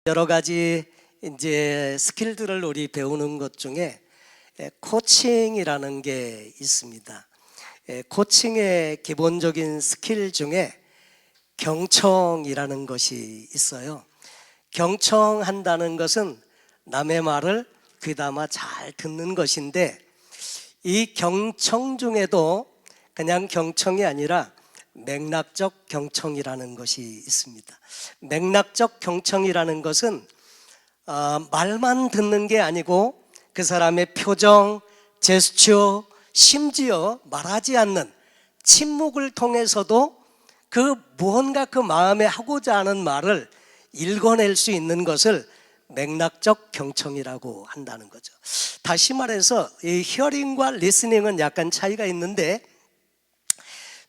여러 가지 이제 스킬들을 우리 배우는 것 중에 코칭이라는 게 있습니다. 코칭의 기본적인 스킬 중에 경청이라는 것이 있어요. 경청한다는 것은 남의 말을 귀담아 잘 듣는 것인데, 이 경청 중에도 그냥 경청이 아니라 맥락적 경청이라는 것이 있습니다. 맥락적 경청이라는 것은 말만 듣는 게 아니고 그 사람의 표정, 제스처, 심지어 말하지 않는 침묵을 통해서도 그 무언가 그 마음에 하고자 하는 말을 읽어낼 수 있는 것을 맥락적 경청이라고 한다는 거죠. 다시 말해서 이 히어링과 리스닝은 약간 차이가 있는데,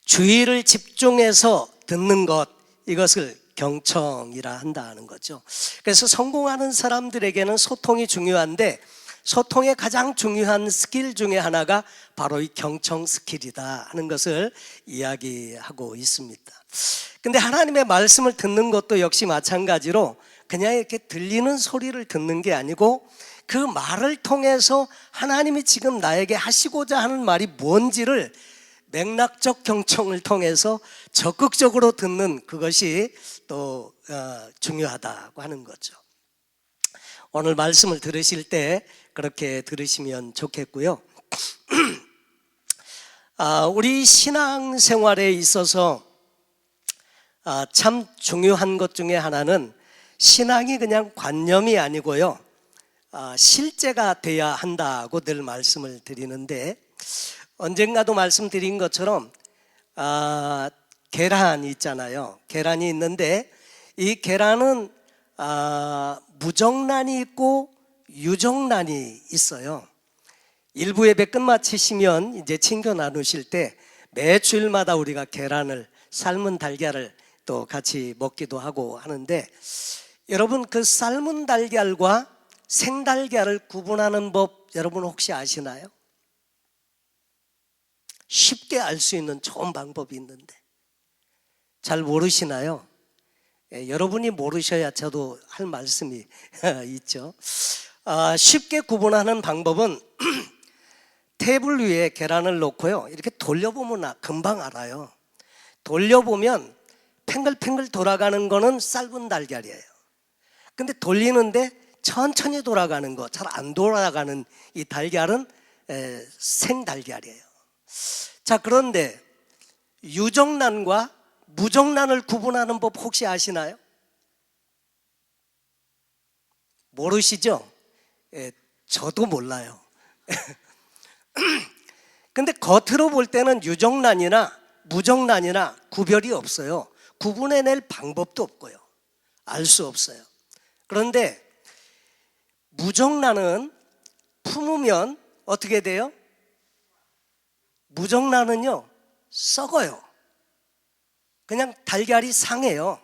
주의를 집중해서 듣는 것, 이것을 경청이라 한다는 거죠. 그래서 성공하는 사람들에게는 소통이 중요한데, 소통의 가장 중요한 스킬 중에 하나가 바로 이 경청 스킬이다 하는 것을 이야기하고 있습니다. 근데 하나님의 말씀을 듣는 것도 역시 마찬가지로 그냥 이렇게 들리는 소리를 듣는 게 아니고, 그 말을 통해서 하나님이 지금 나에게 하시고자 하는 말이 뭔지를 맥락적 경청을 통해서 적극적으로 듣는 그것이 또 중요하다고 하는 거죠. 오늘 말씀을 들으실 때 그렇게 들으시면 좋겠고요. 우리 신앙생활에 있어서 참 중요한 것 중에 하나는 신앙이 그냥 관념이 아니고요, 실제가 돼야 한다고 늘 말씀을 드리는데, 언젠가도 말씀드린 것처럼 계란이 있잖아요. 계란이 있는데 이 계란은 무정란이 있고 유정란이 있어요. 일부 예배 끝마치시면 이제 친교 나누실 때 매 주일마다 우리가 계란을, 삶은 달걀을 또 같이 먹기도 하고 하는데, 여러분 그 삶은 달걀과 생달걀을 구분하는 법 여러분 혹시 아시나요? 쉽게 알 수 있는 좋은 방법이 있는데 잘 모르시나요? 여러분이 모르셔야 저도 할 말씀이 있죠. 쉽게 구분하는 방법은 테이블 위에 계란을 놓고요, 이렇게 돌려보면 금방 알아요. 돌려보면 팽글팽글 돌아가는 거는 삶은 달걀이에요. 근데 돌리는데 천천히 돌아가는 거, 잘 안 돌아가는 이 달걀은 생달걀이에요. 자, 그런데 유정란과 무정란을 구분하는 법 혹시 아시나요? 모르시죠? 저도 몰라요. 근데 겉으로 볼 때는 유정란이나 무정란이나 구별이 없어요. 구분해낼 방법도 없고요, 알 수 없어요. 그런데 무정란은 품으면 어떻게 돼요? 무정란은요, 썩어요. 그냥 달걀이 상해요.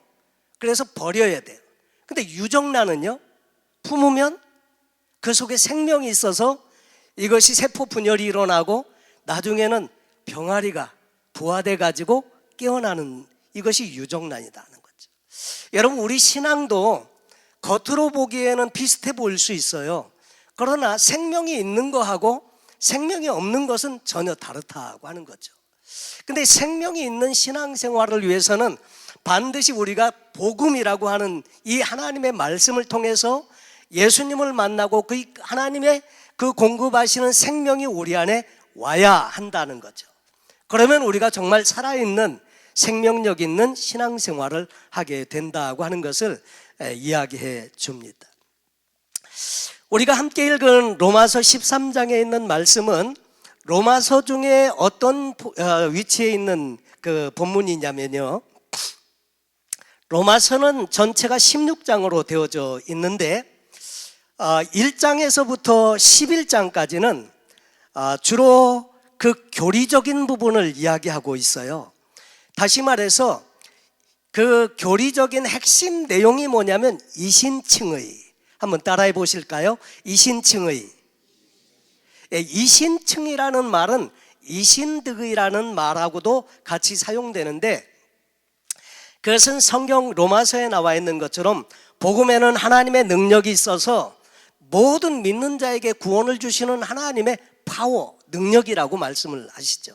그래서 버려야 돼요. 근데 유정란은요, 품으면 그 속에 생명이 있어서 이것이 세포 분열이 일어나고 나중에는 병아리가 부화돼 가지고 깨어나는, 이것이 유정란이라는 거죠. 여러분, 우리 신앙도 겉으로 보기에는 비슷해 보일 수 있어요. 그러나 생명이 있는 거하고 생명이 없는 것은 전혀 다르다고 하는 거죠. 근데 생명이 있는 신앙생활을 위해서는 반드시 우리가 복음이라고 하는 이 하나님의 말씀을 통해서 예수님을 만나고 그 하나님의 그 공급하시는 생명이 우리 안에 와야 한다는 거죠. 그러면 우리가 정말 살아있는 생명력 있는 신앙생활을 하게 된다고 하는 것을 이야기해 줍니다. 우리가 함께 읽은 로마서 13장에 있는 말씀은 로마서 중에 어떤 위치에 있는 그 본문이냐면요, 로마서는 전체가 16장으로 되어져 있는데 1장에서부터 11장까지는 주로 그 교리적인 부분을 이야기하고 있어요. 다시 말해서 그 교리적인 핵심 내용이 뭐냐면 이신칭의, 한번 따라해 보실까요? 이신칭의. 이신칭이라는 말은 이신득의라는 말하고도 같이 사용되는데, 그것은 성경 로마서에 나와 있는 것처럼 복음에는 하나님의 능력이 있어서 모든 믿는 자에게 구원을 주시는 하나님의 파워, 능력이라고 말씀을 하시죠.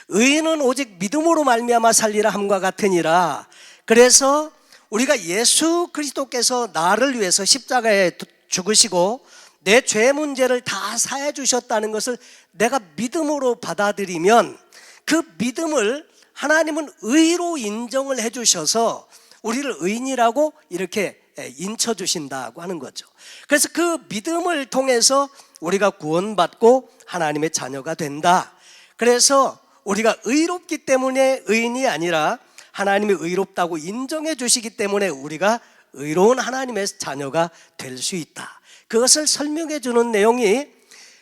의인은 오직 믿음으로 말미암아 살리라 함과 같으니라. 그래서 우리가 예수 그리스도께서 나를 위해서 십자가에 죽으시고 내 죄 문제를 다 사해 주셨다는 것을 내가 믿음으로 받아들이면 그 믿음을 하나님은 의로 인정을 해 주셔서 우리를 의인이라고 이렇게 인쳐 주신다고 하는 거죠. 그래서 그 믿음을 통해서 우리가 구원받고 하나님의 자녀가 된다. 그래서 우리가 의롭기 때문에 의인이 아니라 하나님이 의롭다고 인정해 주시기 때문에 우리가 의로운 하나님의 자녀가 될 수 있다. 그것을 설명해 주는 내용이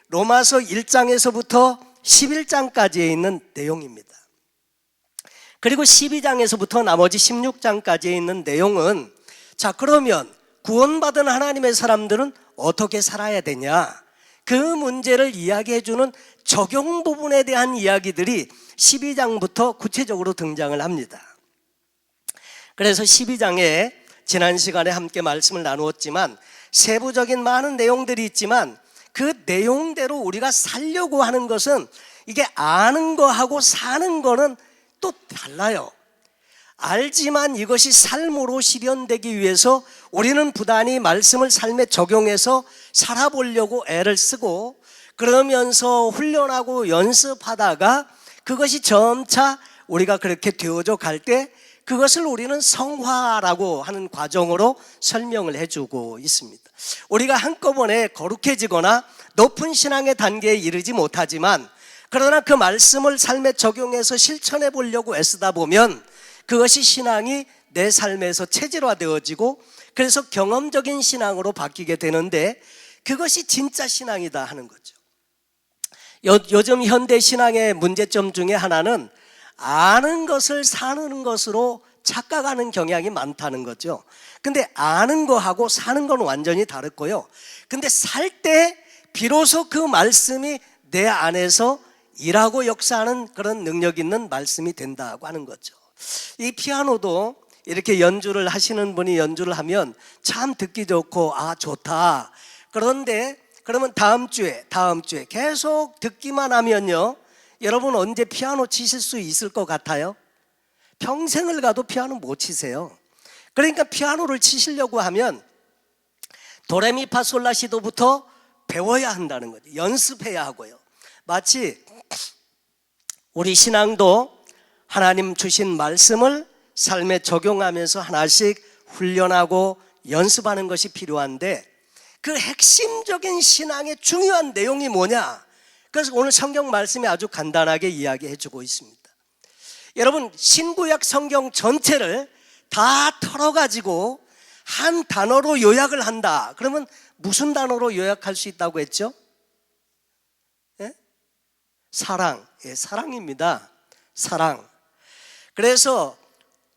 로마서 1장에서부터 11장까지에 있는 내용입니다. 그리고 12장에서부터 나머지 16장까지에 있는 내용은, 자, 그러면 구원받은 하나님의 사람들은 어떻게 살아야 되냐, 그 문제를 이야기해 주는 적용 부분에 대한 이야기들이 12장부터 구체적으로 등장을 합니다. 그래서 12장에 지난 시간에 함께 말씀을 나누었지만 세부적인 많은 내용들이 있지만 그 내용대로 우리가 살려고 하는 것은 이게 아는 거하고 사는 거는 또 달라요. 알지만 이것이 삶으로 실현되기 위해서 우리는 부단히 말씀을 삶에 적용해서 살아보려고 애를 쓰고 그러면서 훈련하고 연습하다가 그것이 점차 우리가 그렇게 되어져 갈 때 그것을 우리는 성화라고 하는 과정으로 설명을 해주고 있습니다. 우리가 한꺼번에 거룩해지거나 높은 신앙의 단계에 이르지 못하지만 그러나 그 말씀을 삶에 적용해서 실천해 보려고 애쓰다 보면 그것이 신앙이 내 삶에서 체질화되어지고 그래서 경험적인 신앙으로 바뀌게 되는데 그것이 진짜 신앙이다 하는 거죠. 요즘 현대 신앙의 문제점 중에 하나는 아는 것을 사는 것으로 착각하는 경향이 많다는 거죠. 근데 아는 거하고 사는 건 완전히 다르고요. 근데 살 때 비로소 그 말씀이 내 안에서 일하고 역사하는 그런 능력 있는 말씀이 된다고 하는 거죠. 이 피아노도 이렇게 연주를 하시는 분이 연주를 하면 참 듣기 좋고 아 좋다. 그런데 그러면 다음 주에 계속 듣기만 하면요, 여러분 언제 피아노 치실 수 있을 것 같아요? 평생을 가도 피아노 못 치세요. 그러니까 피아노를 치시려고 하면 도레미파솔라시도부터 배워야 한다는 거죠. 연습해야 하고요. 마치 우리 신앙도 하나님 주신 말씀을 삶에 적용하면서 하나씩 훈련하고 연습하는 것이 필요한데 그 핵심적인 신앙의 중요한 내용이 뭐냐? 그래서 오늘 성경 말씀이 아주 간단하게 이야기해 주고 있습니다. 여러분, 신구약 성경 전체를 다 털어가지고 한 단어로 요약을 한다. 그러면 무슨 단어로 요약할 수 있다고 했죠? 예? 사랑. 예, 사랑입니다. 사랑. 그래서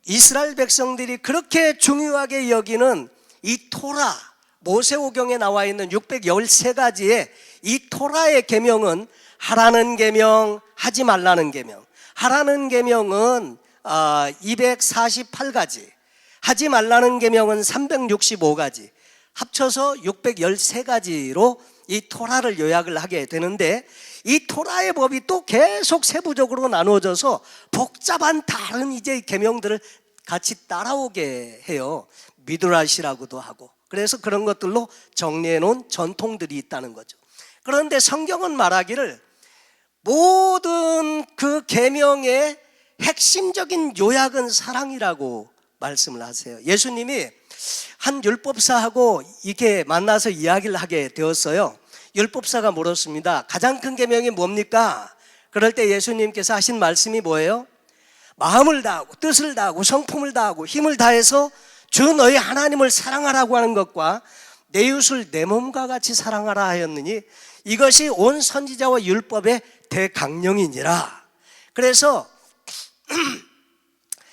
이스라엘 백성들이 그렇게 중요하게 여기는 이 토라, 모세오경에 나와 있는 613가지의 이 토라의 계명은 하라는 계명, 하지 말라는 계명. 하라는 계명은 248가지, 하지 말라는 계명은 365가지, 합쳐서 613가지로 이 토라를 요약을 하게 되는데 이 토라의 법이 또 계속 세부적으로 나누어져서 복잡한 다른 이제 계명들을 같이 따라오게 해요. 미드라시라고도 하고. 그래서 그런 것들로 정리해 놓은 전통들이 있다는 거죠. 그런데 성경은 말하기를 모든 그 계명의 핵심적인 요약은 사랑이라고 말씀을 하세요. 예수님이 한 율법사하고 이렇게 만나서 이야기를 하게 되었어요. 율법사가 물었습니다. 가장 큰 계명이 뭡니까? 그럴 때 예수님께서 하신 말씀이 뭐예요? 마음을 다하고 뜻을 다하고 성품을 다하고 힘을 다해서 주 너희 하나님을 사랑하라고 하는 것과 내 이웃을 내 몸과 같이 사랑하라 하였느니 이것이 온 선지자와 율법의 대강령이니라. 그래서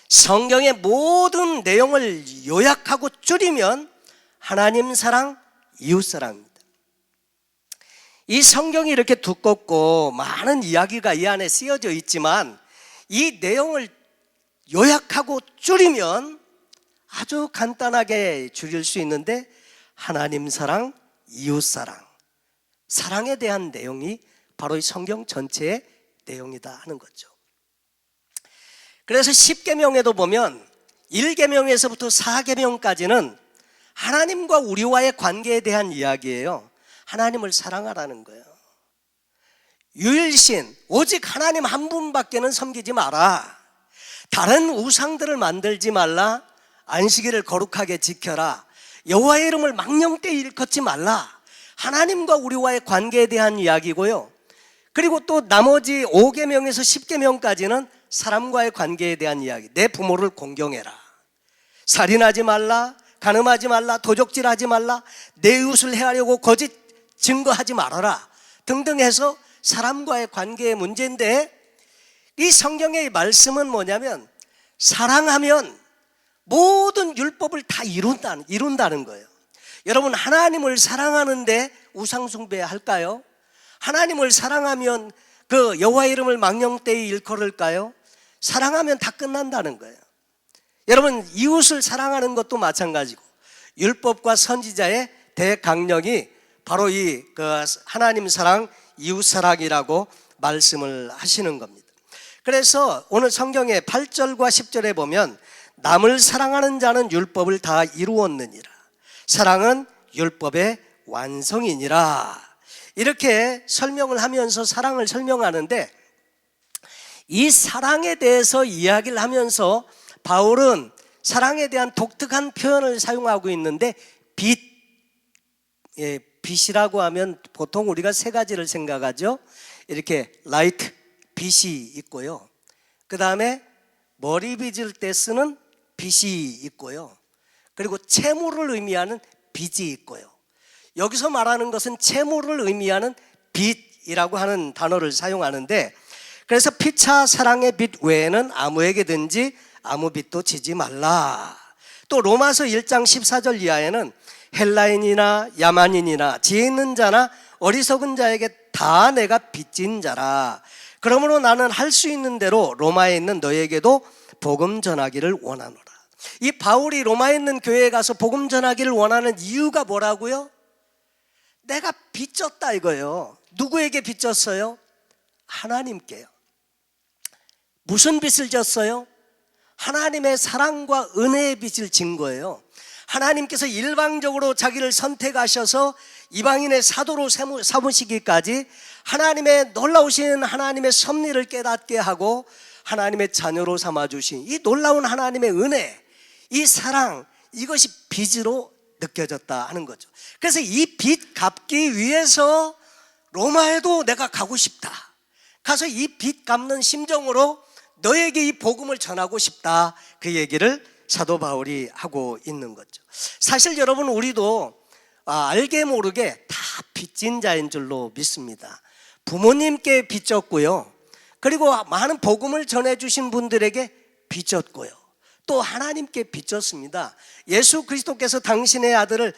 성경의 모든 내용을 요약하고 줄이면 하나님 사랑, 이웃 사랑입니다. 이 성경이 이렇게 두껍고 많은 이야기가 이 안에 쓰여져 있지만 이 내용을 요약하고 줄이면 아주 간단하게 줄일 수 있는데 하나님 사랑, 이웃 사랑, 사랑에 대한 내용이 바로 이 성경 전체의 내용이다 하는 거죠. 그래서 10계명에도 보면 1계명에서부터 4계명까지는 하나님과 우리와의 관계에 대한 이야기예요. 하나님을 사랑하라는 거예요. 유일신, 오직 하나님 한 분밖에는 섬기지 마라. 다른 우상들을 만들지 말라. 안식일을 거룩하게 지켜라. 여호와의 이름을 망령되이 일컫지 말라. 하나님과 우리와의 관계에 대한 이야기고요. 그리고 또 나머지 5계명에서 10계명까지는 사람과의 관계에 대한 이야기. 내 부모를 공경해라. 살인하지 말라. 간음하지 말라. 도적질하지 말라. 내 이웃을 해하려고 거짓 증거하지 말아라. 등등 해서 사람과의 관계의 문제인데, 이 성경의 말씀은 뭐냐면 사랑하면 모든 율법을 다 이룬다는 거예요. 여러분, 하나님을 사랑하는데 우상 숭배할까요? 하나님을 사랑하면 그 여호와의 이름을 망령되이 일컬을까요? 사랑하면 다 끝난다는 거예요. 여러분, 이웃을 사랑하는 것도 마찬가지고 율법과 선지자의 대강령이 바로 이 하나님 사랑, 이웃 사랑이라고 말씀을 하시는 겁니다. 그래서 오늘 성경의 8절과 10절에 보면 남을 사랑하는 자는 율법을 다 이루었느니라. 사랑은 율법의 완성이니라. 이렇게 설명을 하면서 사랑을 설명하는데, 이 사랑에 대해서 이야기를 하면서 바울은 사랑에 대한 독특한 표현을 사용하고 있는데, 빛이라고 하면 보통 우리가 세 가지를 생각하죠. 이렇게 라이트, 빛이 있고요. 그 다음에 머리 빗을 때 쓰는 빛이 있고요. 그리고 채무를 의미하는 빚이 있고요. 여기서 말하는 것은 채무를 의미하는 빛이라고 하는 단어를 사용하는데, 그래서 피차 사랑의 빛 외에는 아무에게든지 아무 빚도 지지 말라. 또 로마서 1장 14절 이하에는 헬라인이나 야만인이나 지혜 있는 자나 어리석은 자에게 다 내가 빚진 자라. 그러므로 나는 할 수 있는 대로 로마에 있는 너에게도 복음 전하기를 원하노라. 이 바울이 로마에 있는 교회에 가서 복음 전하기를 원하는 이유가 뭐라고요? 내가 빚졌다 이거예요. 누구에게 빚졌어요? 하나님께요. 무슨 빚을 졌어요? 하나님의 사랑과 은혜의 빚을 진 거예요. 하나님께서 일방적으로 자기를 선택하셔서 이방인의 사도로 삼으시기까지 하나님의 놀라우신 하나님의 섭리를 깨닫게 하고 하나님의 자녀로 삼아주신 이 놀라운 하나님의 은혜, 이 사랑, 이것이 빚으로 느껴졌다 하는 거죠. 그래서 이 빚 갚기 위해서 로마에도 내가 가고 싶다. 가서 이 빚 갚는 심정으로 너에게 이 복음을 전하고 싶다. 그 얘기를 사도 바울이 하고 있는 거죠. 사실 여러분, 우리도 알게 모르게 다 빚진 자인 줄로 믿습니다. 부모님께 빚졌고요. 그리고 많은 복음을 전해주신 분들에게 빚졌고요. 또 하나님께 빚졌습니다. 예수 그리스도께서 당신의 아들을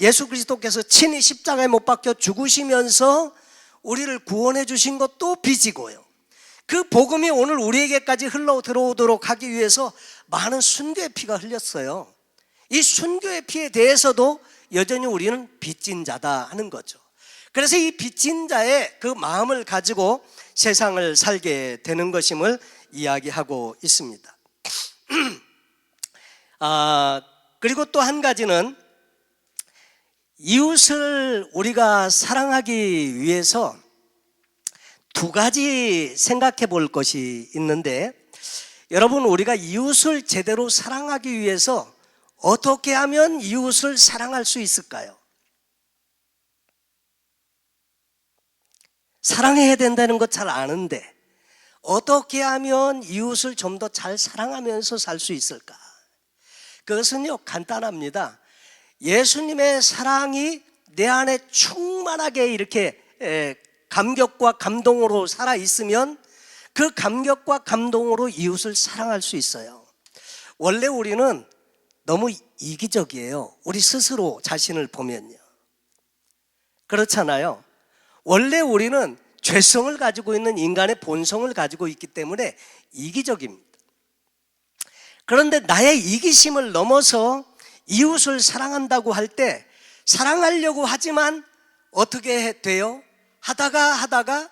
예수 그리스도께서 친히 십자가에 못 박혀 죽으시면서 우리를 구원해 주신 것도 빚이고요. 그 복음이 오늘 우리에게까지 흘러 들어오도록 하기 위해서 많은 순교의 피가 흘렸어요. 이 순교의 피에 대해서도 여전히 우리는 빚진 자다 하는 거죠. 그래서 이 빚진 자의 그 마음을 가지고 세상을 살게 되는 것임을 이야기하고 있습니다. 그리고 또 한 가지는 이웃을 우리가 사랑하기 위해서 두 가지 생각해 볼 것이 있는데, 여러분, 우리가 이웃을 제대로 사랑하기 위해서 어떻게 하면 이웃을 사랑할 수 있을까요? 사랑해야 된다는 것 잘 아는데 어떻게 하면 이웃을 좀 더 잘 사랑하면서 살 수 있을까? 그것은요, 간단합니다. 예수님의 사랑이 내 안에 충만하게 이렇게 감격과 감동으로 살아있으면 그 감격과 감동으로 이웃을 사랑할 수 있어요. 원래 우리는 너무 이기적이에요. 우리 스스로 자신을 보면요. 그렇잖아요. 원래 우리는 죄성을 가지고 있는 인간의 본성을 가지고 있기 때문에 이기적입니다. 그런데 나의 이기심을 넘어서 이웃을 사랑한다고 할 때 사랑하려고 하지만 어떻게 돼요? 하다가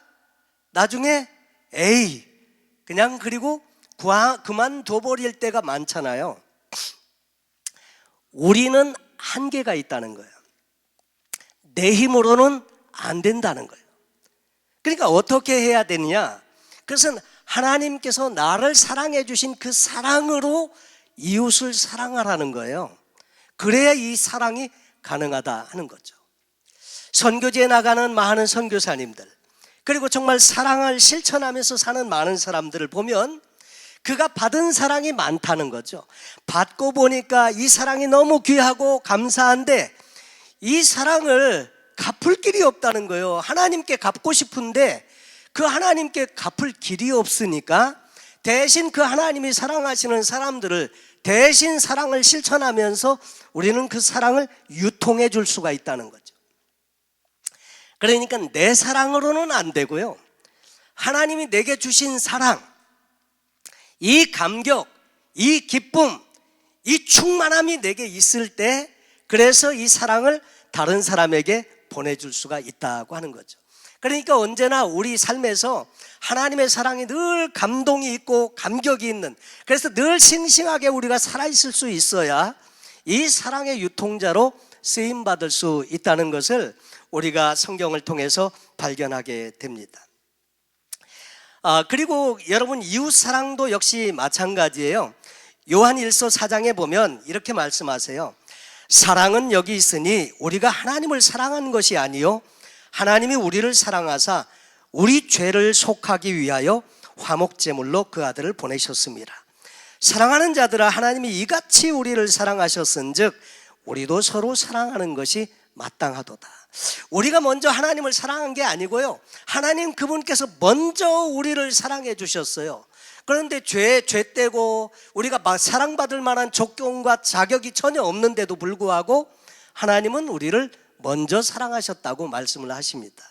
나중에 에이 그냥 그리고 그만둬 버릴 때가 많잖아요. 우리는 한계가 있다는 거예요. 내 힘으로는 안 된다는 거예요. 그러니까 어떻게 해야 되느냐? 그것은 하나님께서 나를 사랑해 주신 그 사랑으로 이웃을 사랑하라는 거예요. 그래야 이 사랑이 가능하다 하는 거죠. 선교지에 나가는 많은 선교사님들, 그리고 정말 사랑을 실천하면서 사는 많은 사람들을 보면 그가 받은 사랑이 많다는 거죠. 받고 보니까 이 사랑이 너무 귀하고 감사한데 이 사랑을 갚을 길이 없다는 거예요. 하나님께 갚고 싶은데 그 하나님께 갚을 길이 없으니까 대신 그 하나님이 사랑하시는 사람들을 대신 사랑을 실천하면서 우리는 그 사랑을 유통해 줄 수가 있다는 거죠. 그러니까 내 사랑으로는 안 되고요, 하나님이 내게 주신 사랑, 이 감격, 이 기쁨, 이 충만함이 내게 있을 때 그래서 이 사랑을 다른 사람에게 보내줄 수가 있다고 하는 거죠. 그러니까 언제나 우리 삶에서 하나님의 사랑이 늘 감동이 있고 감격이 있는, 그래서 늘 싱싱하게 우리가 살아있을 수 있어야 이 사랑의 유통자로 쓰임받을 수 있다는 것을 우리가 성경을 통해서 발견하게 됩니다. 그리고 여러분, 이웃 사랑도 역시 마찬가지예요. 요한 1서 4장에 보면 이렇게 말씀하세요. 사랑은 여기 있으니 우리가 하나님을 사랑한 것이 아니요 하나님이 우리를 사랑하사 우리 죄를 속하기 위하여 화목제물로 그 아들을 보내셨습니다. 사랑하는 자들아, 하나님이 이같이 우리를 사랑하셨은즉 우리도 서로 사랑하는 것이 마땅하도다. 우리가 먼저 하나님을 사랑한 게 아니고요, 하나님 그분께서 먼저 우리를 사랑해 주셨어요. 그런데 죄 떼고 우리가 사랑받을 만한 조건과 자격이 전혀 없는데도 불구하고 하나님은 우리를 먼저 사랑하셨다고 말씀을 하십니다.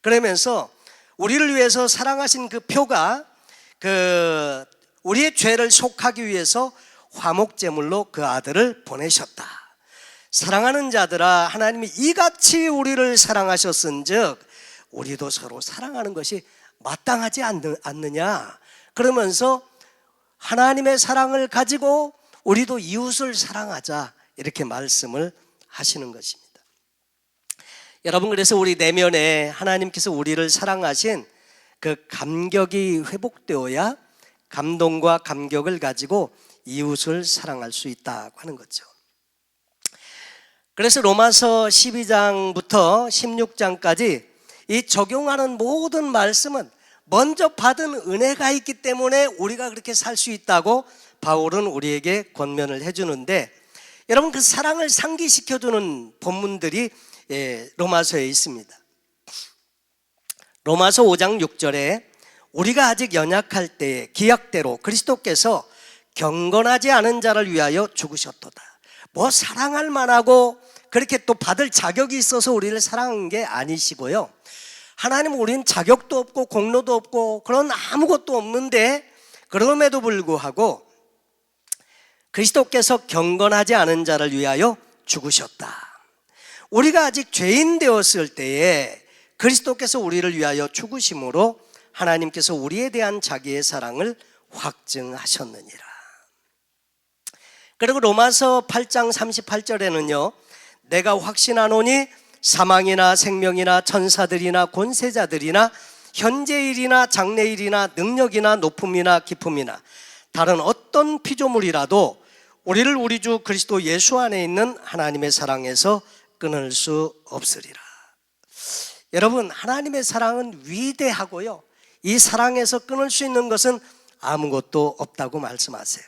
그러면서 우리를 위해서 사랑하신 그 표가 우리의 죄를 속하기 위해서 화목제물로 그 아들을 보내셨다. 사랑하는 자들아, 하나님이 이같이 우리를 사랑하셨은즉 우리도 서로 사랑하는 것이 마땅하지 않느냐. 그러면서 하나님의 사랑을 가지고 우리도 이웃을 사랑하자, 이렇게 말씀을 하시는 것입니다. 여러분, 그래서 우리 내면에 하나님께서 우리를 사랑하신 그 감격이 회복되어야 감동과 감격을 가지고 이웃을 사랑할 수 있다고 하는 거죠. 그래서 로마서 12장부터 16장까지 이 적용하는 모든 말씀은 먼저 받은 은혜가 있기 때문에 우리가 그렇게 살 수 있다고 바울은 우리에게 권면을 해주는데, 여러분, 그 사랑을 상기시켜주는 본문들이 로마서에 있습니다. 로마서 5장 6절에 우리가 아직 연약할 때에 기약대로 그리스도께서 경건하지 않은 자를 위하여 죽으셨도다. 뭐 사랑할 만하고 그렇게 또 받을 자격이 있어서 우리를 사랑한 게 아니시고요, 하나님은 우리는 자격도 없고 공로도 없고 그런 아무것도 없는데 그럼에도 불구하고 그리스도께서 경건하지 않은 자를 위하여 죽으셨다. 우리가 아직 죄인 되었을 때에 그리스도께서 우리를 위하여 죽으심으로 하나님께서 우리에 대한 자기의 사랑을 확증하셨느니라. 그리고 로마서 8장 38절에는요 내가 확신하노니 사망이나 생명이나 천사들이나 권세자들이나 현재일이나 장래일이나 능력이나 높음이나 깊음이나 다른 어떤 피조물이라도 우리를 우리 주 그리스도 예수 안에 있는 하나님의 사랑에서 끊을 수 없으리라. 여러분, 하나님의 사랑은 위대하고요, 이 사랑에서 끊을 수 있는 것은 아무것도 없다고 말씀하세요.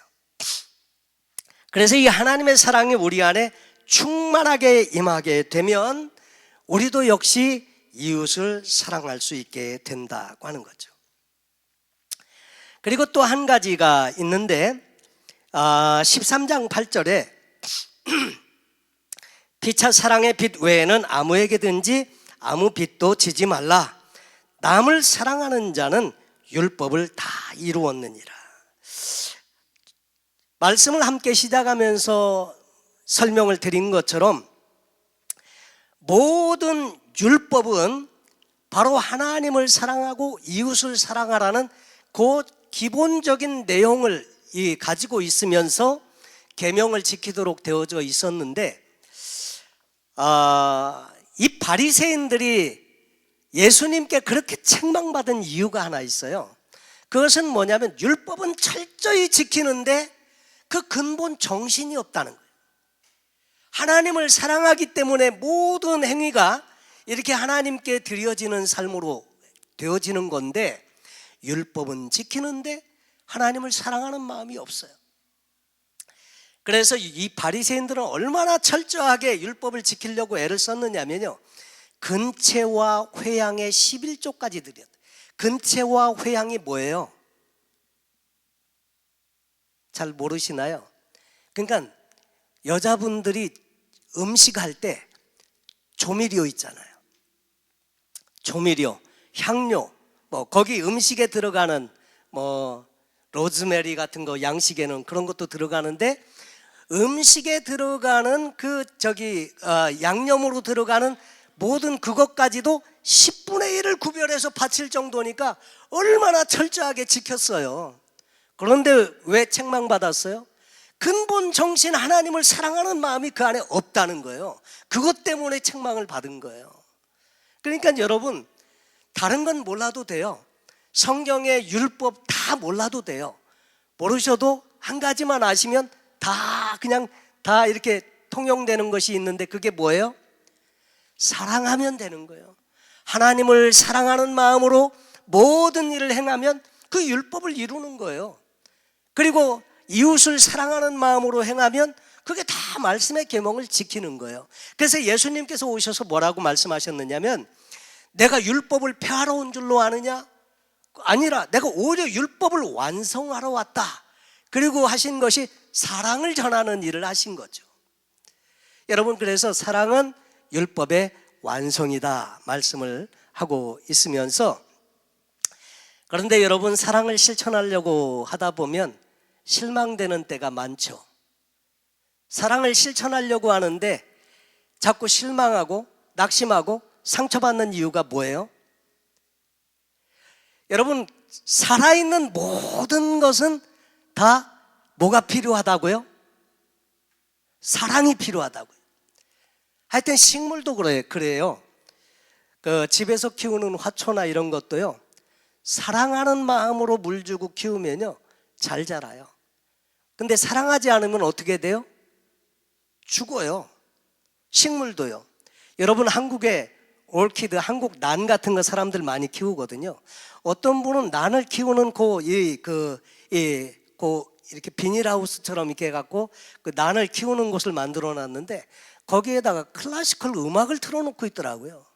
그래서 이 하나님의 사랑이 우리 안에 충만하게 임하게 되면 우리도 역시 이웃을 사랑할 수 있게 된다고 하는 거죠. 그리고 또 한 가지가 있는데 13장 8절에 피차 사랑의 빚 외에는 아무에게든지 아무 빚도 지지 말라. 남을 사랑하는 자는 율법을 다 이루었느니라. 말씀을 함께 시작하면서 설명을 드린 것처럼 모든 율법은 바로 하나님을 사랑하고 이웃을 사랑하라는 그 기본적인 내용을 가지고 있으면서 계명을 지키도록 되어져 있었는데, 이 바리새인들이 예수님께 그렇게 책망받은 이유가 하나 있어요. 그것은 뭐냐면 율법은 철저히 지키는데 그 근본 정신이 없다는 거예요. 하나님을 사랑하기 때문에 모든 행위가 이렇게 하나님께 드려지는 삶으로 되어지는 건데, 율법은 지키는데 하나님을 사랑하는 마음이 없어요. 그래서 이 바리새인들은 얼마나 철저하게 율법을 지키려고 애를 썼느냐면요, 근체와 회향의 11조까지 드렸어요. 근체와 회향이 뭐예요? 잘 모르시나요? 그러니까 여자분들이 음식할 때 조미료 있잖아요. 조미료, 향료, 거기 음식에 들어가는 로즈메리 같은 거, 양식에는 그런 것도 들어가는데, 음식에 들어가는 양념으로 들어가는 모든 그것까지도 10분의 1을 구별해서 바칠 정도니까 얼마나 철저하게 지켰어요. 그런데 왜 책망받았어요? 근본 정신 하나님을 사랑하는 마음이 그 안에 없다는 거예요. 그것 때문에 책망을 받은 거예요. 그러니까 여러분, 다른 건 몰라도 돼요. 성경의 율법 다 몰라도 돼요. 모르셔도 한 가지만 아시면 다 이렇게 통용되는 것이 있는데, 그게 뭐예요? 사랑하면 되는 거예요. 하나님을 사랑하는 마음으로 모든 일을 행하면 그 율법을 이루는 거예요. 그리고 이웃을 사랑하는 마음으로 행하면 그게 다 말씀의 계명을 지키는 거예요. 그래서 예수님께서 오셔서 뭐라고 말씀하셨느냐면, 내가 율법을 폐하러 온 줄로 아느냐? 아니라 내가 오히려 율법을 완성하러 왔다. 그리고 하신 것이 사랑을 전하는 일을 하신 거죠. 여러분, 그래서 사랑은 율법의 완성이다 말씀을 하고 있으면서, 그런데 여러분, 사랑을 실천하려고 하다 보면 실망되는 때가 많죠. 사랑을 실천하려고 하는데 자꾸 실망하고 낙심하고 상처받는 이유가 뭐예요? 여러분, 살아있는 모든 것은 다 뭐가 필요하다고요? 사랑이 필요하다고요. 하여튼 식물도 그래요. 집에서 키우는 화초나 이런 것도요, 사랑하는 마음으로 물 주고 키우면요 잘 자라요. 근데 사랑하지 않으면 어떻게 돼요? 죽어요. 식물도요. 여러분, 한국에 올키드, 한국 난 같은 거 사람들 많이 키우거든요. 어떤 분은 난을 키우는 이렇게 비닐하우스처럼 이렇게 해갖고 그 난을 키우는 곳을 만들어 놨는데, 거기에다가 클래시컬 음악을 틀어놓고 있더라고요.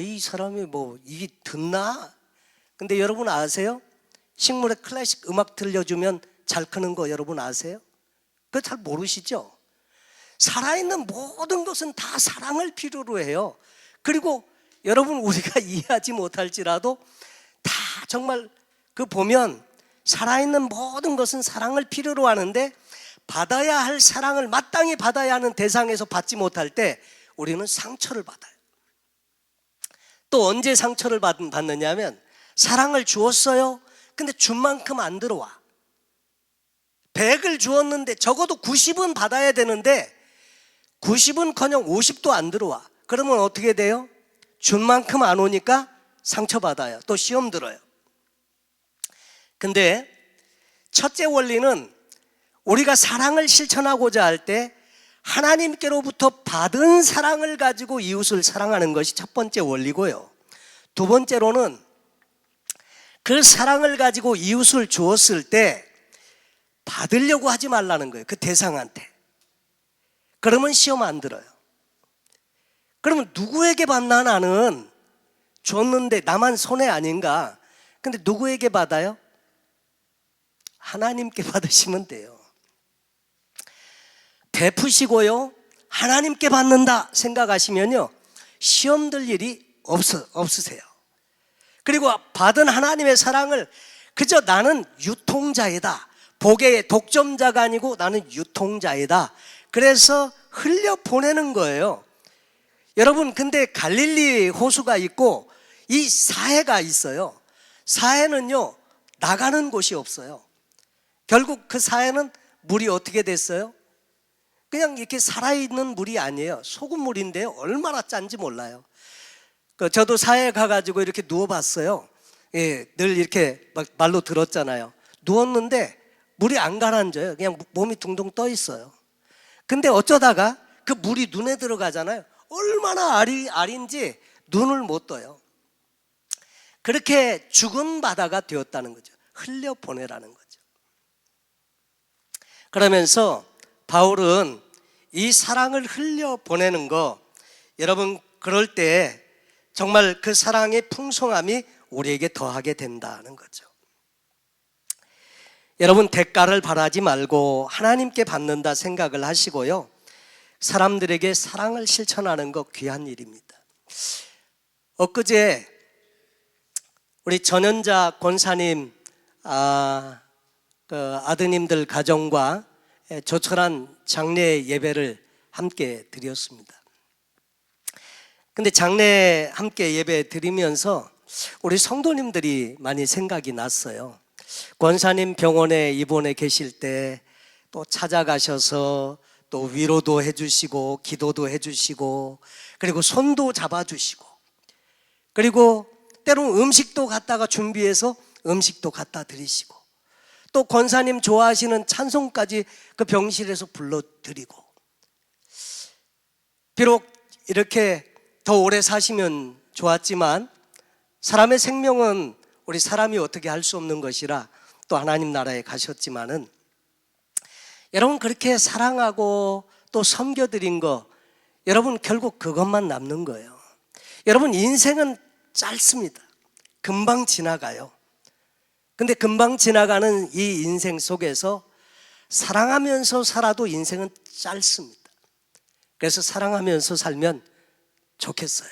이 사람이 이게 듣나? 근데 여러분 아세요? 식물에 클래식 음악 들려주면 잘 크는 거 여러분 아세요? 그거 잘 모르시죠? 살아있는 모든 것은 다 사랑을 필요로 해요. 그리고 여러분, 우리가 이해하지 못할지라도 다 정말 보면 살아있는 모든 것은 사랑을 필요로 하는데, 받아야 할 사랑을 마땅히 받아야 하는 대상에서 받지 못할 때 우리는 상처를 받아요. 또 언제 상처를 받느냐 하면, 사랑을 주었어요. 근데 준 만큼 안 들어와. 100을 주었는데 적어도 90은 받아야 되는데 90은커녕 50도 안 들어와. 그러면 어떻게 돼요? 준 만큼 안 오니까 상처받아요. 또 시험 들어요. 근데 첫째 원리는, 우리가 사랑을 실천하고자 할 때 하나님께로부터 받은 사랑을 가지고 이웃을 사랑하는 것이 첫 번째 원리고요. 두 번째로는 그 사랑을 가지고 이웃을 주었을 때 받으려고 하지 말라는 거예요. 그 대상한테. 그러면 시험 안 들어요. 그러면 누구에게 받나? 나는 줬는데 나만 손해 아닌가? 근데 누구에게 받아요? 하나님께 받으시면 돼요. 베푸시고요, 하나님께 받는다 생각하시면요 시험 들 일이 없으세요. 그리고 받은 하나님의 사랑을 그저 나는 유통자이다, 복의 독점자가 아니고 나는 유통자이다. 그래서 흘려 보내는 거예요. 여러분, 근데 갈릴리 호수가 있고 이 사해가 있어요. 사해는요, 나가는 곳이 없어요. 결국 그 사해는 물이 어떻게 됐어요? 그냥 이렇게 살아있는 물이 아니에요. 소금물인데 얼마나 짠지 몰라요. 저도 사해 가가지고 이렇게 누워봤어요. 예, 늘 이렇게 막 말로 들었잖아요. 누웠는데 물이 안 가라앉아요. 그냥 몸이 둥둥 떠 있어요. 근데 어쩌다가 그 물이 눈에 들어가잖아요. 얼마나 알인지 눈을 못 떠요. 그렇게 죽은 바다가 되었다는 거죠. 흘려보내라는 거죠. 그러면서 바울은 이 사랑을 흘려보내는 거, 여러분, 그럴 때 정말 그 사랑의 풍성함이 우리에게 더하게 된다는 거죠. 여러분, 대가를 바라지 말고 하나님께 받는다 생각을 하시고요, 사람들에게 사랑을 실천하는 거 귀한 일입니다. 엊그제 우리 전현자 권사님 아드님들 가정과 조촐한 장례 예배를 함께 드렸습니다. 근데 장례 함께 예배 드리면서 우리 성도님들이 많이 생각이 났어요. 권사님 병원에 입원해 계실 때 또 찾아가셔서 또 위로도 해주시고 기도도 해주시고 그리고 손도 잡아주시고 그리고 때로는 음식도 갖다가 준비해서 음식도 갖다 드리시고 또 권사님 좋아하시는 찬송까지 그 병실에서 불러드리고, 비록 이렇게 더 오래 사시면 좋았지만 사람의 생명은 우리 사람이 어떻게 할 수 없는 것이라 또 하나님 나라에 가셨지만은, 여러분 그렇게 사랑하고 또 섬겨드린 거, 여러분 결국 그것만 남는 거예요. 여러분 인생은 짧습니다. 금방 지나가요. 근데 금방 지나가는 이 인생 속에서 사랑하면서 살아도 인생은 짧습니다. 그래서 사랑하면서 살면 좋겠어요.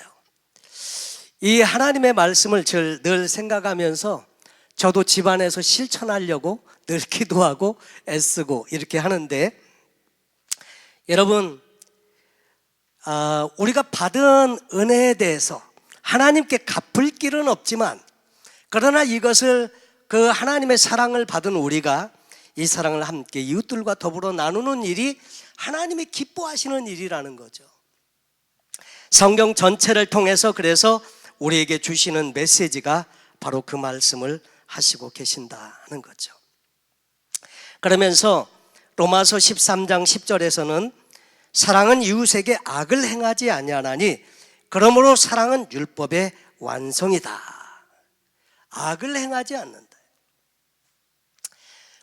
이 하나님의 말씀을 늘 생각하면서 저도 집안에서 실천하려고 늘 기도하고 애쓰고 이렇게 하는데, 여러분 우리가 받은 은혜에 대해서 하나님께 갚을 길은 없지만, 그러나 이것을 그 하나님의 사랑을 받은 우리가 이 사랑을 함께 이웃들과 더불어 나누는 일이 하나님이 기뻐하시는 일이라는 거죠. 성경 전체를 통해서 그래서 우리에게 주시는 메시지가 바로 그 말씀을 하시고 계신다는 거죠. 그러면서 로마서 13장 10절에서는 사랑은 이웃에게 악을 행하지 아니하나니 그러므로 사랑은 율법의 완성이다. 악을 행하지 않는다.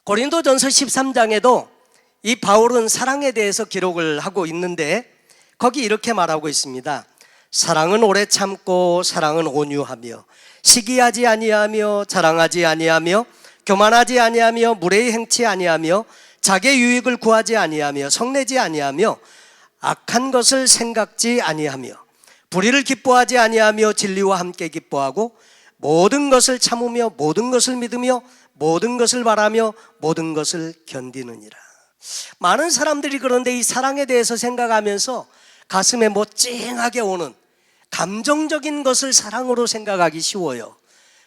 고린도전서 13장에도 이 바울은 사랑에 대해서 기록을 하고 있는데 거기 이렇게 말하고 있습니다. 사랑은 오래 참고 사랑은 온유하며 시기하지 아니하며 자랑하지 아니하며 교만하지 아니하며 무례히 행치 아니하며 자기의 유익을 구하지 아니하며 성내지 아니하며 악한 것을 생각지 아니하며 불의를 기뻐하지 아니하며 진리와 함께 기뻐하고 모든 것을 참으며 모든 것을 믿으며 모든 것을 바라며 모든 것을 견디느니라. 많은 사람들이 그런데 이 사랑에 대해서 생각하면서 가슴에 뭐 찡하게 오는 감정적인 것을 사랑으로 생각하기 쉬워요.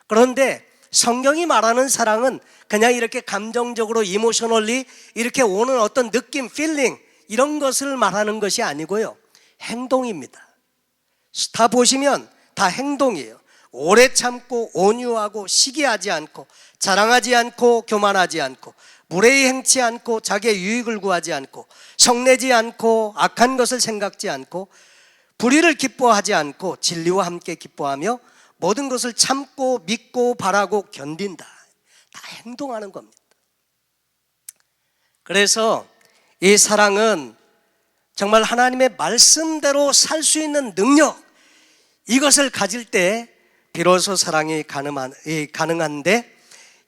그런데 성경이 말하는 사랑은 그냥 이렇게 감정적으로 이모셔널리 이렇게 오는 어떤 느낌, 필링 이런 것을 말하는 것이 아니고요, 행동입니다. 다 보시면 다 행동이에요. 오래 참고 온유하고 시기하지 않고 자랑하지 않고 교만하지 않고 무례히 행치 않고 자기의 유익을 구하지 않고 성내지 않고 악한 것을 생각지 않고 불의를 기뻐하지 않고 진리와 함께 기뻐하며 모든 것을 참고 믿고 바라고 견딘다. 다 행동하는 겁니다. 그래서 이 사랑은 정말 하나님의 말씀대로 살 수 있는 능력, 이것을 가질 때 비로소 사랑이 가능한데,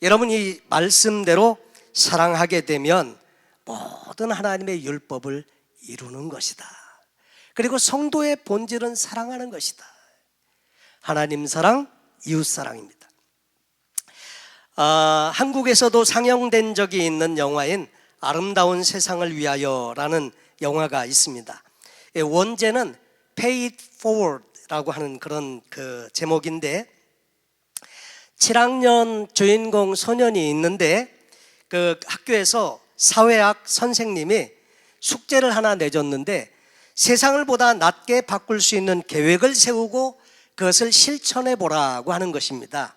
여러분 이 말씀대로 사랑하게 되면 모든 하나님의 율법을 이루는 것이다. 그리고 성도의 본질은 사랑하는 것이다. 하나님 사랑, 이웃 사랑입니다. 한국에서도 상영된 적이 있는 영화인 아름다운 세상을 위하여라는 영화가 있습니다. 원제는 Pay It Forward라고 하는 그런 그 제목인데, 7학년 주인공 소년이 있는데 그 학교에서 사회학 선생님이 숙제를 하나 내줬는데 세상을 보다 낮게 바꿀 수 있는 계획을 세우고 그것을 실천해 보라고 하는 것입니다.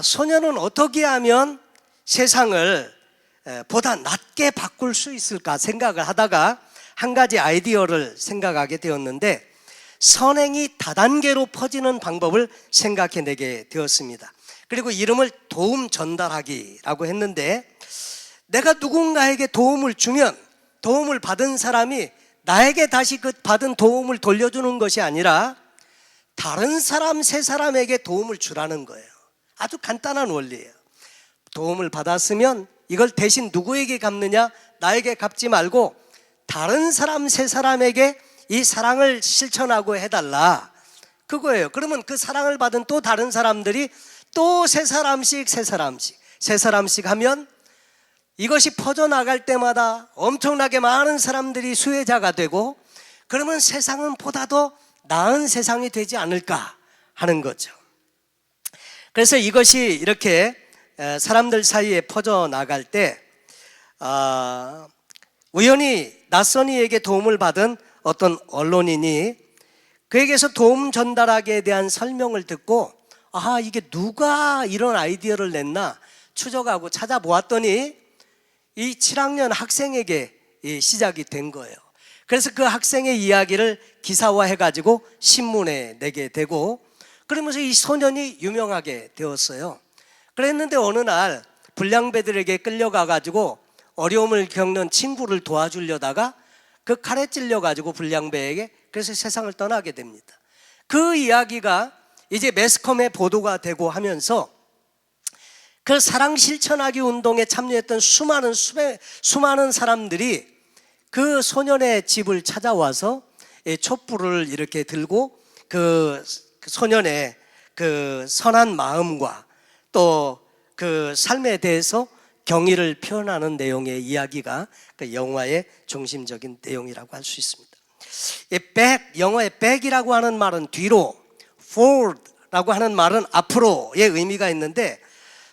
소년은 어떻게 하면 세상을 보다 낮게 바꿀 수 있을까 생각을 하다가 한 가지 아이디어를 생각하게 되었는데, 선행이 다단계로 퍼지는 방법을 생각해내게 되었습니다. 그리고 이름을 도움 전달하기라고 했는데, 내가 누군가에게 도움을 주면 도움을 받은 사람이 나에게 다시 그 받은 도움을 돌려주는 것이 아니라 다른 사람, 세 사람에게 도움을 주라는 거예요. 아주 간단한 원리예요. 도움을 받았으면 이걸 대신 누구에게 갚느냐? 나에게 갚지 말고 다른 사람, 세 사람에게 이 사랑을 실천하고 해달라, 그거예요. 그러면 그 사랑을 받은 또 다른 사람들이 또 세 사람씩 하면 이것이 퍼져나갈 때마다 엄청나게 많은 사람들이 수혜자가 되고, 그러면 세상은 보다 더 나은 세상이 되지 않을까 하는 거죠. 그래서 이것이 이렇게 사람들 사이에 퍼져나갈 때 우연히 낯선 이에게 도움을 받은 어떤 언론인이 그에게서 도움 전달하기에 대한 설명을 듣고, 이게 누가 이런 아이디어를 냈나 추적하고 찾아보았더니 이 7학년 학생에게 시작이 된 거예요. 그래서 그 학생의 이야기를 기사화해가지고 신문에 내게 되고, 그러면서 이 소년이 유명하게 되었어요. 그랬는데 어느 날 불량배들에게 끌려가가지고 어려움을 겪는 친구를 도와주려다가 그 칼에 찔려가지고 불량배에게, 그래서 세상을 떠나게 됩니다. 그 이야기가 이제 매스컴에 보도가 되고 하면서 그 사랑 실천하기 운동에 참여했던 수많은 사람들이 그 소년의 집을 찾아와서 촛불을 이렇게 들고 그 소년의 그 선한 마음과 또 그 삶에 대해서 경의를 표현하는 내용의 이야기가 그 영화의 중심적인 내용이라고 할 수 있습니다. 영어의 back이라고 하는 말은 뒤로, forward라고 하는 말은 앞으로의 의미가 있는데,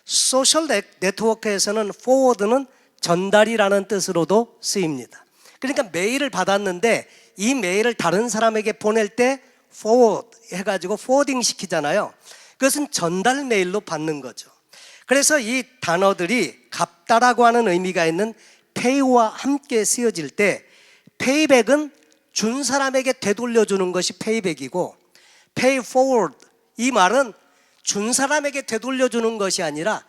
소셜 네트워크에서는 forward는 전달이라는 뜻으로도 쓰입니다. 그러니까 메일을 받았는데 이 메일을 다른 사람에게 보낼 때 forward 해가지고 forwarding 시키잖아요. 그것은 전달 메일로 받는 거죠. 그래서 이 단어들이 갚다라고 하는 의미가 있는 pay와 함께 쓰여질 때, payback은 준 사람에게 되돌려주는 것이 payback이고, pay forward 이 말은 준 사람에게 되돌려주는 것이 아니라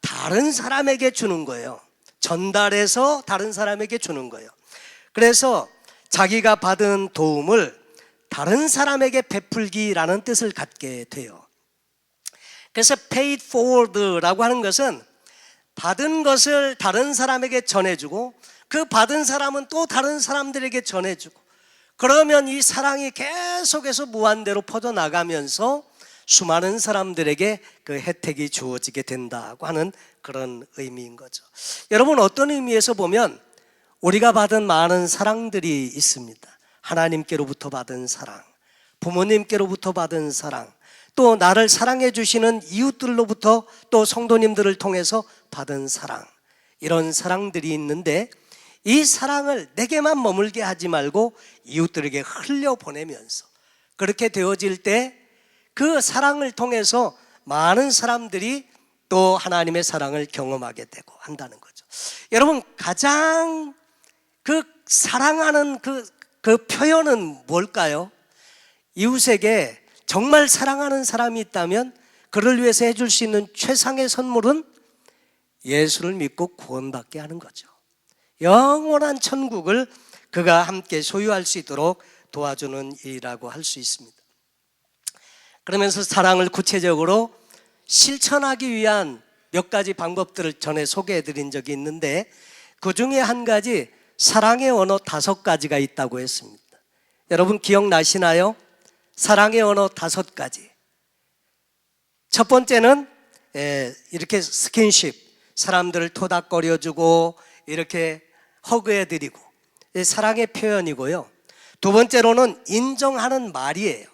다른 사람에게 주는 거예요. 전달해서 다른 사람에게 주는 거예요. 그래서 자기가 받은 도움을 다른 사람에게 베풀기라는 뜻을 갖게 돼요. 그래서 pay it forward라고 하는 것은 받은 것을 다른 사람에게 전해주고 그 받은 사람은 또 다른 사람들에게 전해주고, 그러면 이 사랑이 계속해서 무한대로 퍼져나가면서 수많은 사람들에게 그 혜택이 주어지게 된다고 하는 그런 의미인 거죠. 여러분, 어떤 의미에서 보면 우리가 받은 많은 사랑들이 있습니다. 하나님께로부터 받은 사랑, 부모님께로부터 받은 사랑, 또 나를 사랑해 주시는 이웃들로부터 또 성도님들을 통해서 받은 사랑, 이런 사랑들이 있는데 이 사랑을 내게만 머물게 하지 말고 이웃들에게 흘려보내면서 그렇게 되어질 때 그 사랑을 통해서 많은 사람들이 또 하나님의 사랑을 경험하게 되고 한다는 거죠. 여러분, 가장 그 사랑하는 그 표현은 뭘까요? 이웃에게 정말 사랑하는 사람이 있다면 그를 위해서 해줄 수 있는 최상의 선물은 예수를 믿고 구원받게 하는 거죠. 영원한 천국을 그가 함께 소유할 수 있도록 도와주는 일이라고 할 수 있습니다. 그러면서 사랑을 구체적으로 실천하기 위한 몇 가지 방법들을 전에 소개해 드린 적이 있는데, 그 중에 한 가지, 사랑의 언어 5가지가 있다고 했습니다. 여러분 기억나시나요? 사랑의 언어 5가지. 첫 번째는 이렇게 스킨십, 사람들을 토닥거려주고 이렇게 허그해드리고 사랑의 표현이고요. 두 번째로는 인정하는 말이에요.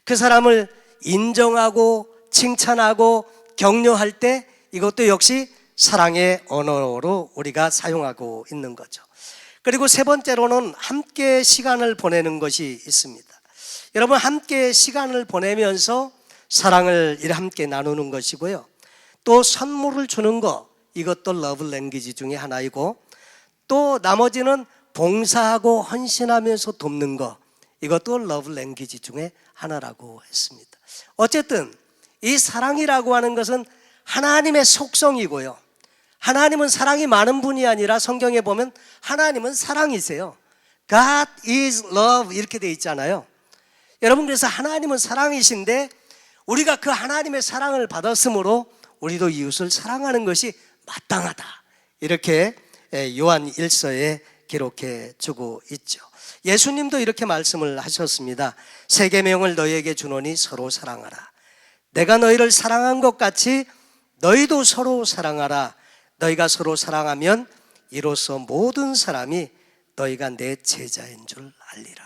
그 사람을 인정하고 칭찬하고 격려할 때 이것도 역시 사랑의 언어로 우리가 사용하고 있는 거죠. 그리고 세 번째로는 함께 시간을 보내는 것이 있습니다. 여러분, 함께 시간을 보내면서 사랑을 함께 나누는 것이고요. 또 선물을 주는 거, 이것도 러브 랭귀지 중에 하나이고, 또 나머지는 봉사하고 헌신하면서 돕는 거, 이것도 러브 랭귀지 중에 하나라고 했습니다. 어쨌든 이 사랑이라고 하는 것은 하나님의 속성이고요. 하나님은 사랑이 많은 분이 아니라 성경에 보면 하나님은 사랑이세요. God is love 이렇게 돼 있잖아요. 여러분, 그래서 하나님은 사랑이신데 우리가 그 하나님의 사랑을 받았으므로 우리도 이웃을 사랑하는 것이 마땅하다, 이렇게 요한 1서에 기록해 주고 있죠. 예수님도 이렇게 말씀을 하셨습니다. 새 계명을 너희에게 주노니 서로 사랑하라. 내가 너희를 사랑한 것 같이 너희도 서로 사랑하라. 너희가 서로 사랑하면 이로써 모든 사람이 너희가 내 제자인 줄 알리라.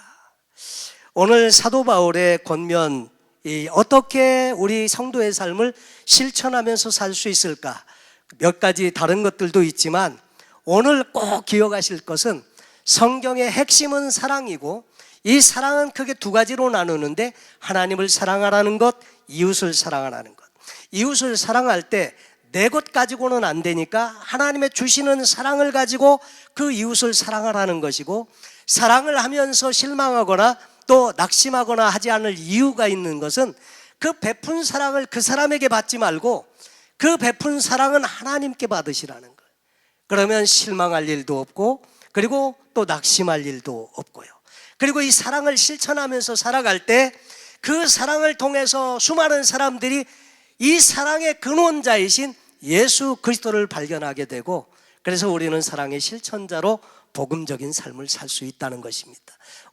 오늘 사도 바울의 권면, 어떻게 우리 성도의 삶을 실천하면서 살 수 있을까? 몇 가지 다른 것들도 있지만 오늘 꼭 기억하실 것은 성경의 핵심은 사랑이고, 이 사랑은 크게 두 가지로 나누는데 하나님을 사랑하라는 것, 이웃을 사랑하라는 것. 이웃을 사랑할 때 내 것 가지고는 안 되니까 하나님의 주시는 사랑을 가지고 그 이웃을 사랑하라는 것이고, 사랑을 하면서 실망하거나 또 낙심하거나 하지 않을 이유가 있는 것은 그 베푼 사랑을 그 사람에게 받지 말고 그 베푼 사랑은 하나님께 받으시라는 거예요. 그러면 실망할 일도 없고, 그리고 또 낙심할 일도 없고요. 그리고 이 사랑을 실천하면서 살아갈 때 그 사랑을 통해서 수많은 사람들이 이 사랑의 근원자이신 예수 그리스도를 발견하게 되고, 그래서 우리는 사랑의 실천자로 복음적인 삶을 살 수 있다는 것입니다.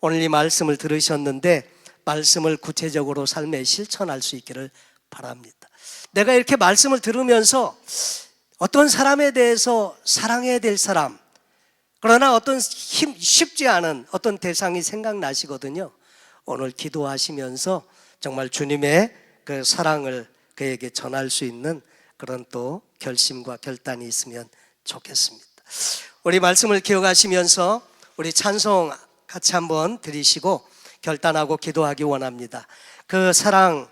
오늘 이 말씀을 들으셨는데 말씀을 구체적으로 삶에 실천할 수 있기를 바랍니다. 내가 이렇게 말씀을 들으면서 어떤 사람에 대해서 사랑해야 될 사람, 그러나 어떤 쉽지 않은 어떤 대상이 생각나시거든요. 오늘 기도하시면서 정말 주님의 그 사랑을 그에게 전할 수 있는 그런 또 결심과 결단이 있으면 좋겠습니다. 우리 말씀을 기억하시면서 우리 찬송 같이 한번 드리시고 결단하고 기도하기 원합니다. 그 사랑